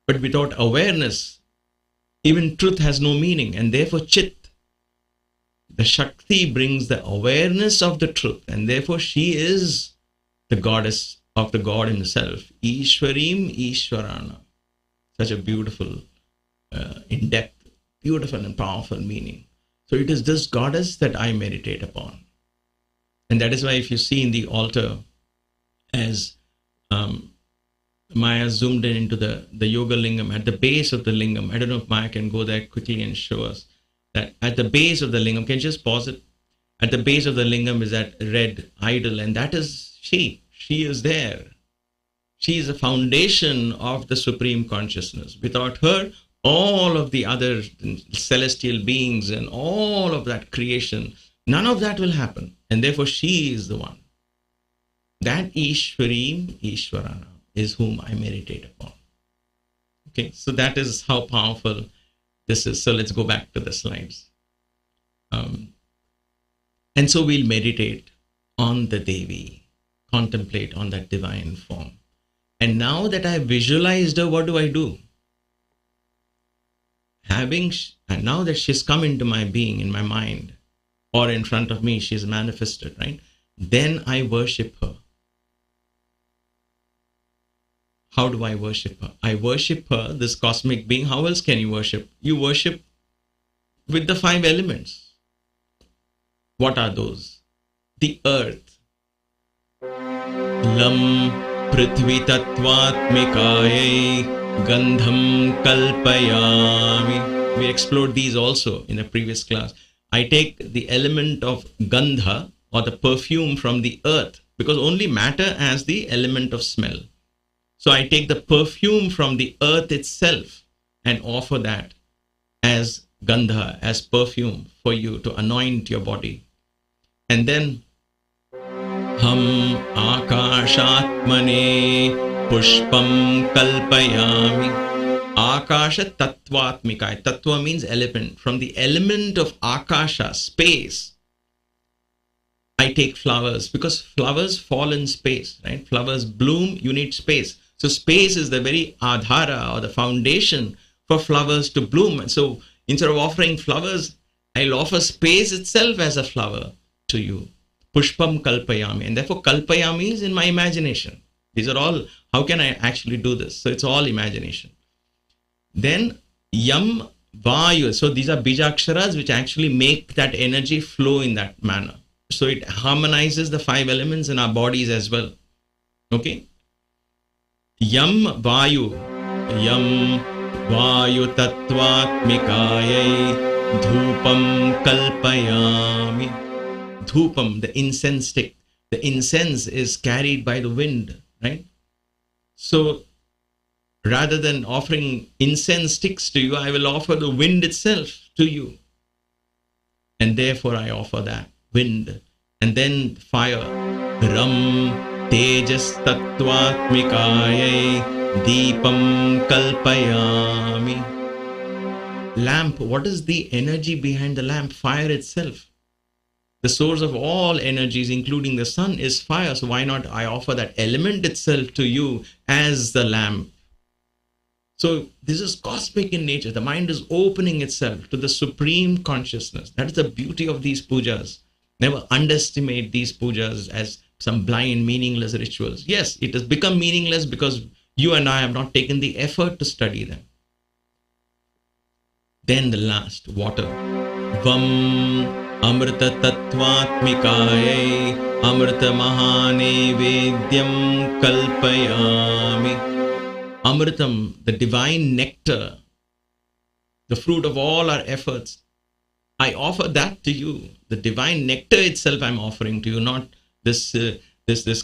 A: But without awareness, even truth has no meaning, and therefore Chit, the Shakti, brings the awareness of the truth, and therefore she is the goddess of the God Himself. Ishwarim Ishwarana. Such a beautiful, in-depth, beautiful and powerful meaning. So it is this goddess that I meditate upon. And that is why if you see in the altar, as Maya zoomed in into the yoga lingam, at the base of the lingam, I don't know if Maya can go there quickly and show us that at the base of the lingam, can you just pause it? At the base of the lingam is that red idol, and that is she. She is there. She is the foundation of the Supreme Consciousness. Without her, all of the other celestial beings and all of that creation, none of that will happen. And therefore, she is the one. That Ishwarim Ishwarana is whom I meditate upon. Okay, so that is how powerful this is. So let's go back to the slides. And so we'll meditate on the Devi, contemplate on that divine form. And now that I have visualized her, what do? And now that she's come into my being, in my mind, or in front of me, she's manifested, right? Then I worship her. How do I worship her? I worship her, this cosmic being. How else can you worship? You worship with the 5 elements. What are those? The earth. Lam prithvi tattvatmikayai gandham kalpayami. We explored these also in a previous class. I take the element of gandha, or the perfume, from the earth, because only matter has the element of smell. So I take the perfume from the earth itself and offer that as gandha, as perfume for you to anoint your body. And then Ham akashatmane pushpam kalpayami. Akasha tattvatmika. Tattva means element. From the element of akasha, space, I take flowers, because flowers fall in space, right? Flowers bloom, you need space. So space is the very adhara, or the foundation for flowers to bloom. And so instead of offering flowers, I'll offer space itself as a flower to you. Pushpam kalpayami. And therefore kalpayami is in my imagination. These are all, how can I actually do this? So it's all imagination. Then yam vayu. So these are bijaksharas which actually make that energy flow in that manner. So it harmonizes the 5 elements in our bodies as well. Okay? Yam vayu tattvatmikayai dhupam kalpayami. Dhupam, the incense stick. The incense is carried by the wind, right? So rather than offering incense sticks to you, I will offer the wind itself to you. And therefore I offer that wind. And then fire. Ram tejas tattvatmikayai deepam kalpayami. Lamp, what is the energy behind the lamp? Fire itself. The source of all energies, including the sun, is fire. So why not I offer that element itself to you as the lamp? So this is cosmic in nature. The mind is opening itself to the supreme consciousness. That is the beauty of these pujas. Never underestimate these pujas as some blind, meaningless rituals. Yes, it has become meaningless because you and I have not taken the effort to study them. Then the last, water. Vam amrita tattvatmikayai amrita mahane vedyam kalpayami. Amritam, the divine nectar, the fruit of all our efforts, I offer that to you. The divine nectar itself I'm offering to you, not this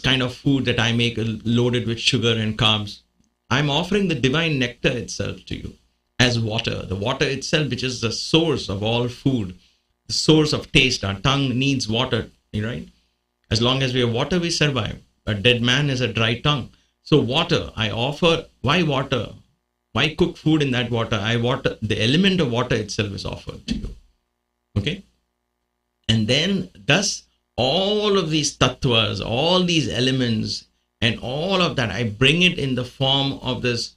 A: kind of food that I make loaded with sugar and carbs. I'm offering the divine nectar itself to you as water. The water itself, which is the source of all food, the source of taste. Our tongue needs water, right? As long as we have water, we survive. A dead man is a dry tongue. So water, I offer. Why water? Why cook food in that water? The element of water itself is offered to you. Okay? And then thus all of these tattvas, all these elements and all of that, I bring it in the form of this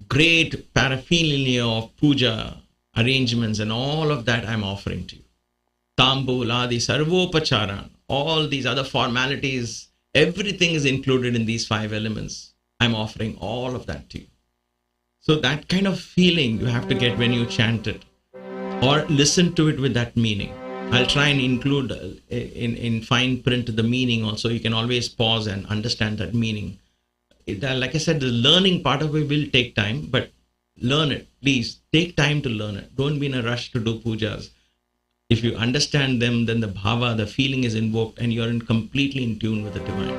A: great paraphernalia of puja arrangements, and all of that I'm offering to you. Tambuladi sarvopacharan, all these other formalities, everything is included in these 5 elements. I'm offering all of that to you. So that kind of feeling you have to get when you chant it, or listen to it with that meaning. I'll try and include in fine print the meaning also. You can always pause and understand that meaning. Like I said, the learning part of it will take time, but learn it. Please take time to learn it. Don't be in a rush to do pujas. If you understand them, then the bhava, the feeling is invoked, and you're completely in tune with the divine.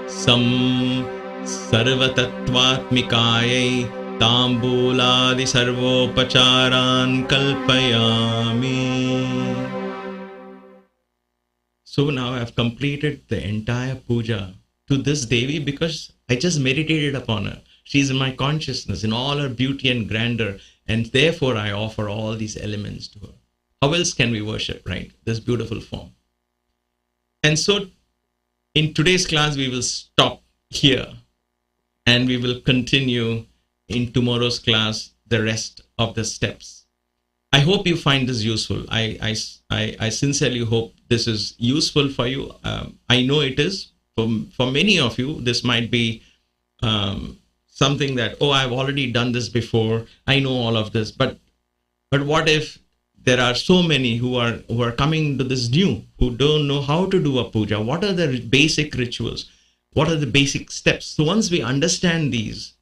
A: Sam sarva tattvatmikayai tambuladi sarvopacharan kalpayami. So now I've completed the entire puja to this Devi because I just meditated upon her. She's in my consciousness in all her beauty and grandeur, and therefore I offer all these elements to her. How else can we worship, right? This beautiful form. And so in today's class, we will stop here and we will continue in tomorrow's class, the rest of the steps. I hope you find this useful. I sincerely hope this is useful for you. I know it is. For many of you, this might be something that, oh, I've already done this before. I know all of this. But what if there are so many who are coming to this new, who don't know how to do a puja? What are the basic rituals? What are the basic steps? So once we understand these,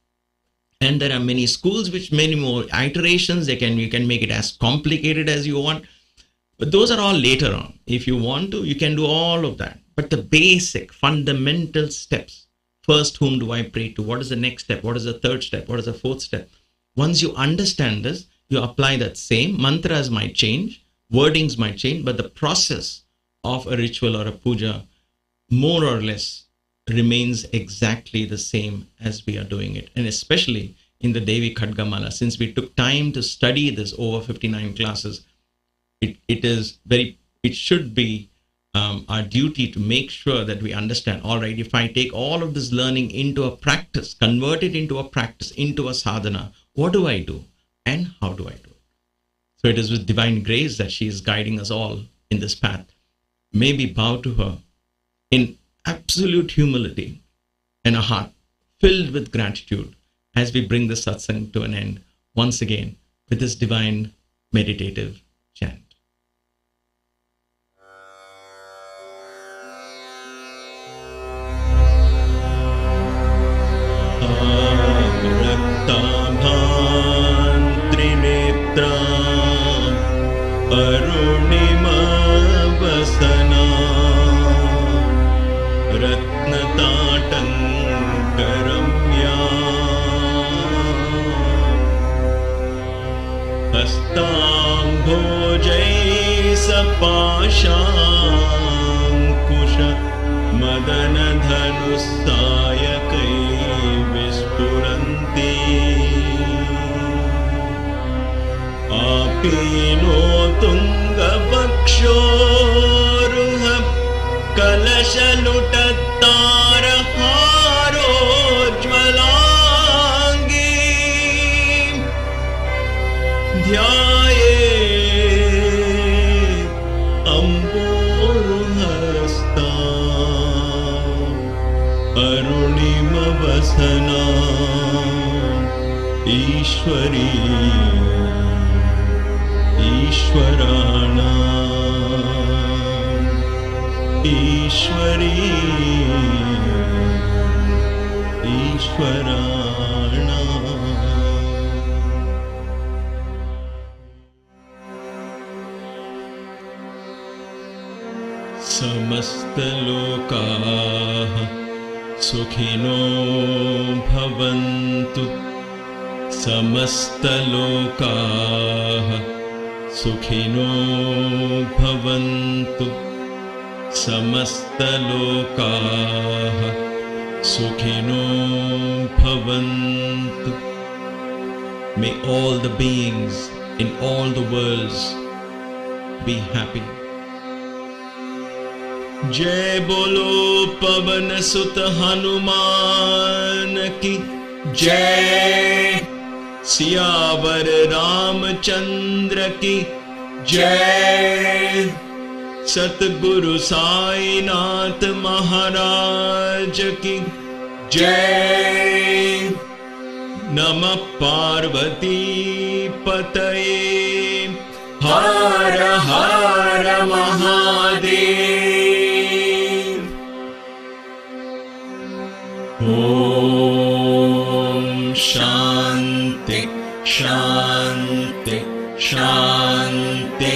A: and there are many schools which many more iterations, you can make it as complicated as you want. But those are all later on. If you want to, you can do all of that. But the basic fundamental steps, first, whom do I pray to? What is the next step? What is the third step? What is the fourth step? Once you understand this, you apply that same. Mantras might change, wordings might change, but the process of a ritual or a puja, more or less, remains exactly the same as we are doing it. And especially in the Devi Khadgamala, since we took time to study this over 59 classes, it should be our duty to make sure that we understand, all right, if I take all of this learning into a practice, convert it into a practice, into a sadhana, what do I do and how do I do it? So it is with divine grace that she is guiding us all in this path. May we bow to her in absolute humility and a heart filled with gratitude as we bring the satsang to an end once again with this divine meditative chant.
B: Arunima वसना रत्नताटङ्करम्या हस्ताम्भोजै सपाशाङ्कुश मदनधनुस्सायकै विस्फुरन्ति आपीनो तुङ्गवक्षोरुह कलशलुटत्तारहारोज्ज्वलाङ्गी ध्याये अम्बोरुहस्ता अरुणिमवसना ईश्वरी ईश्वरी ईश्वराणा समस्तलोकाः सुखिनो भवन्तु समस्तलोकाः सुखिनो भवन्तु समस्तलोकाः सुखिनो भवन्तु. May all the beings in all the worlds be happy. जय बोलो पवन सुत हनुमान की जय, सियावर रामचंद्र की जय, सतगुरु साईनाथ महाराज की जय, नमः पार्वती पतये हर हर महादेव. ओम शांति शांति शांति.